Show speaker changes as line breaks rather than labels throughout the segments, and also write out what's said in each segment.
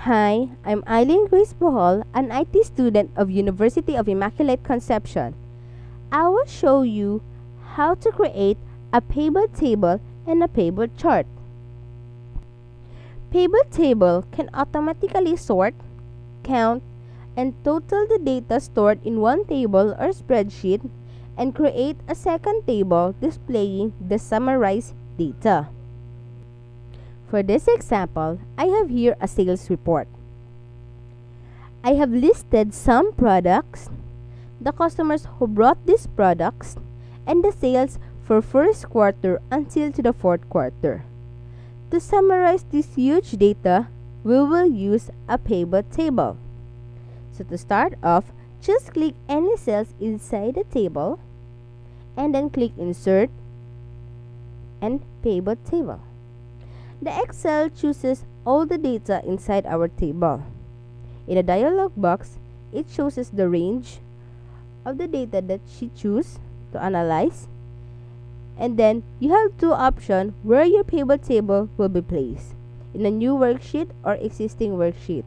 Hi, I'm Eileen Grace Bohol, an IT student of University of Immaculate Conception. I will show you how to create a pivot table and a pivot chart. Pivot table can automatically sort, count, and total the data stored in one table or spreadsheet and create a second table displaying the summarized data. For this example, I have here a sales report. I have listed some products, the customers who brought these products, and the sales for first quarter until to the fourth quarter. To summarize this huge data, we will use a pivot table. So to start off, just click any cells inside the table and then click Insert and Pivot Table. The Excel chooses all the data inside our table. In a dialog box, it shows us the range of the data that she chooses to analyze. And then you have two options where your pivot table will be placed, in a new worksheet or existing worksheet.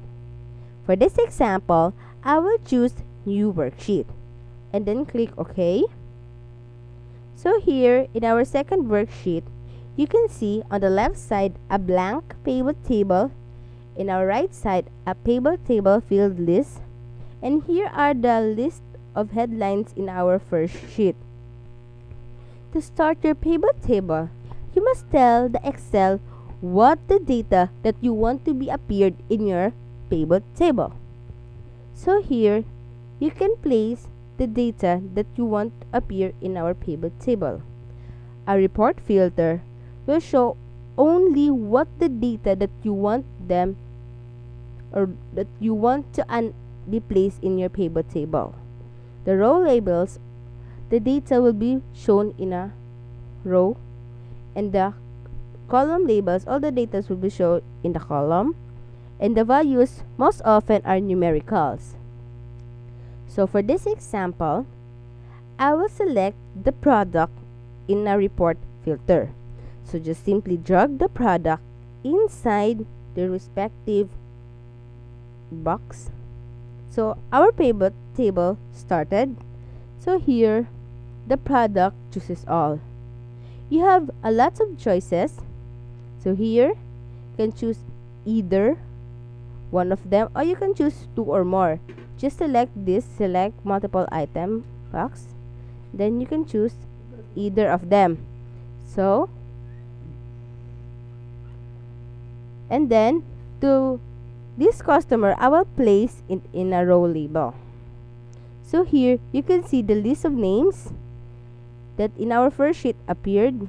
For this example, I will choose New Worksheet and then click OK. So here in our second worksheet, you can see on the left side a blank pivot table, in our right side a pivot table field list, and here are the list of headlines in our first sheet. To start your pivot table, you must tell the Excel what the data that you want to be appeared in your pivot table. So here, you can place the data that you want to appear in our pivot table. A report filter will show only what the data that you want them or that you want to be placed in your pivot table. The row labels, the data will be shown in a row, and the column labels, all the data will be shown in the column, and the values most often are numericals. So for this example, I will select the product in a report filter. So just simply drag the product inside the respective box. So our pivot table started. So here, the product chooses all. You have a lot of choices. So here, you can choose either one of them, or you can choose two or more. Just select this, select multiple item box. Then you can choose either of them. So, and then to this customer, I will place it in a row label. So here, you can see the list of names that in our first sheet appeared.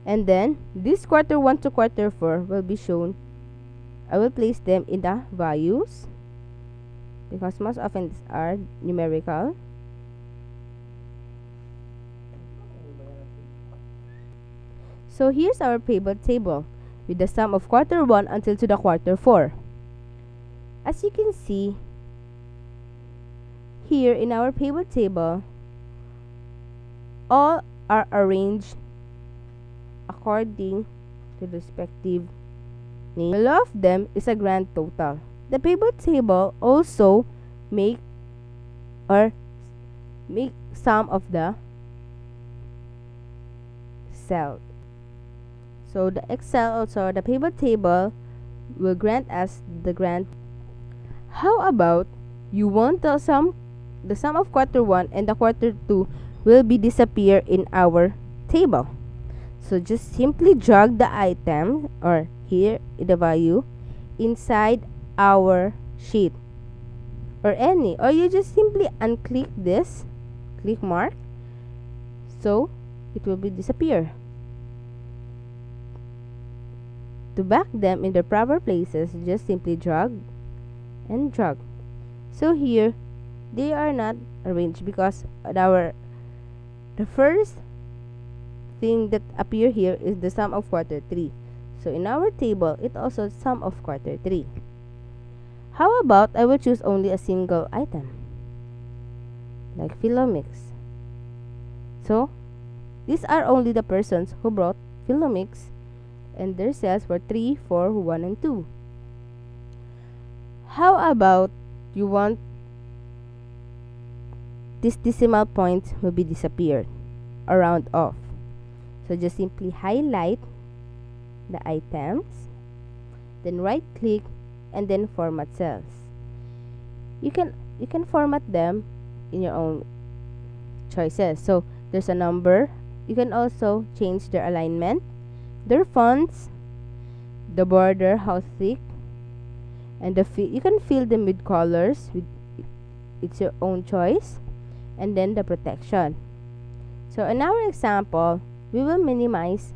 And then, this quarter 1 to quarter 4 will be shown. I will place them in the values, because most often these are numerical. So here's our pivot table with the sum of quarter 1 until to the quarter 4. As you can see, here in our pivot table, all are arranged according to the respective name. Below of them is a grand total. The pivot table also make sum of the cell. So the Excel also, the pivot table will grant us the grand. How about you want the sum of quarter 1 and the quarter 2 will be disappear in our table. So just simply drag the item, or here the value, inside our sheet or any, or you just simply unclick this, click mark, so it will be disappear. To back them in the proper places, just simply drag and drag. So here they are not arranged because the first thing that appear here is the sum of quarter 3. So in our table, it also sum of quarter 3. How about I will choose only a single item, like Philomix. So these are only the persons who brought Philomix, and their sales were 3, 4, 1, and 2. How about you want this decimal point will be disappeared or round off? So just simply highlight the items, then right click and then format cells. You can format them in your own choices. So there's a number. You can also change their alignment, their fonts, the border, how thick, and you can fill them with colors. It's your own choice, and then the protection. So in our example, we will minimize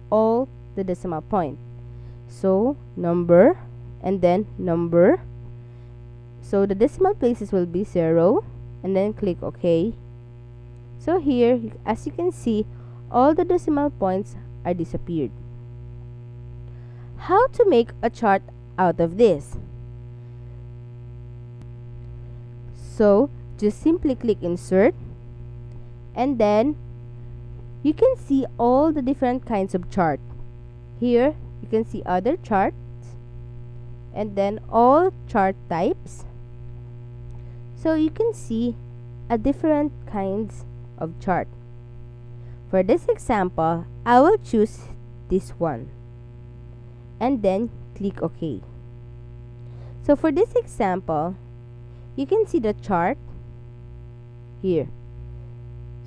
all the decimal point. So number and then number. So the decimal places will be 0 and then click OK. So here, as you can see, all the decimal points are disappeared. How to make a chart out of this? So just simply click insert, and then you can see all the different kinds of chart. Here you can see other charts and then all chart types. So you can see a different kinds of chart. For this example, I will choose this one and then click OK. So for this example, you can see the chart here.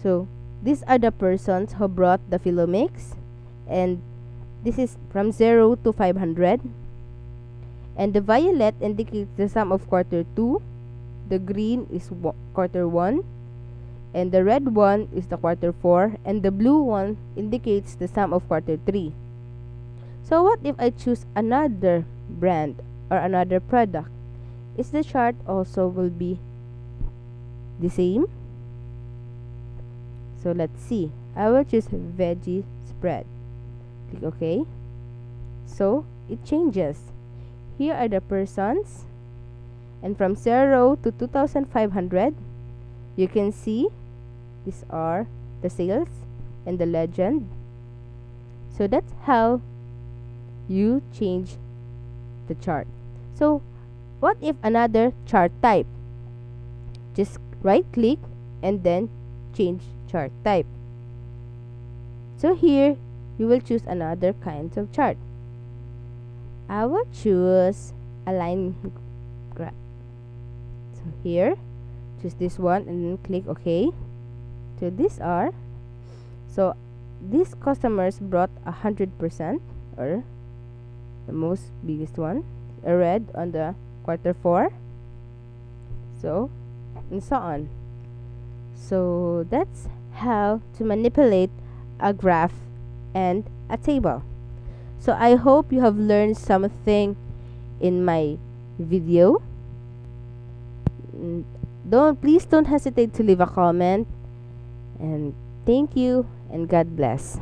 So these are the persons who brought the Philomix, and this is from 0 to 500. And the violet indicates the sum of quarter 2, the green is quarter 1, and the red one is the quarter 4, and the blue one indicates the sum of quarter 3. So what if I choose another brand or another product? Is the chart also will be the same? So let's see. I will choose veggie spread. Click OK. So it changes. Here are the persons, and from 0 to 2500, you can see these are the sales and the legend. So that's how you change the chart. So what if another chart type? Just right click and then change chart type. So here you will choose another kinds of chart. I will choose a line graph. So here, choose this one and then click OK. So these are, so these customers brought 100%, or the most biggest one, a red on the quarter 4. So and so on. So that's how to manipulate a graph and a table. So I hope you have learned something in my video. Please don't hesitate to leave a comment, and thank you and God bless.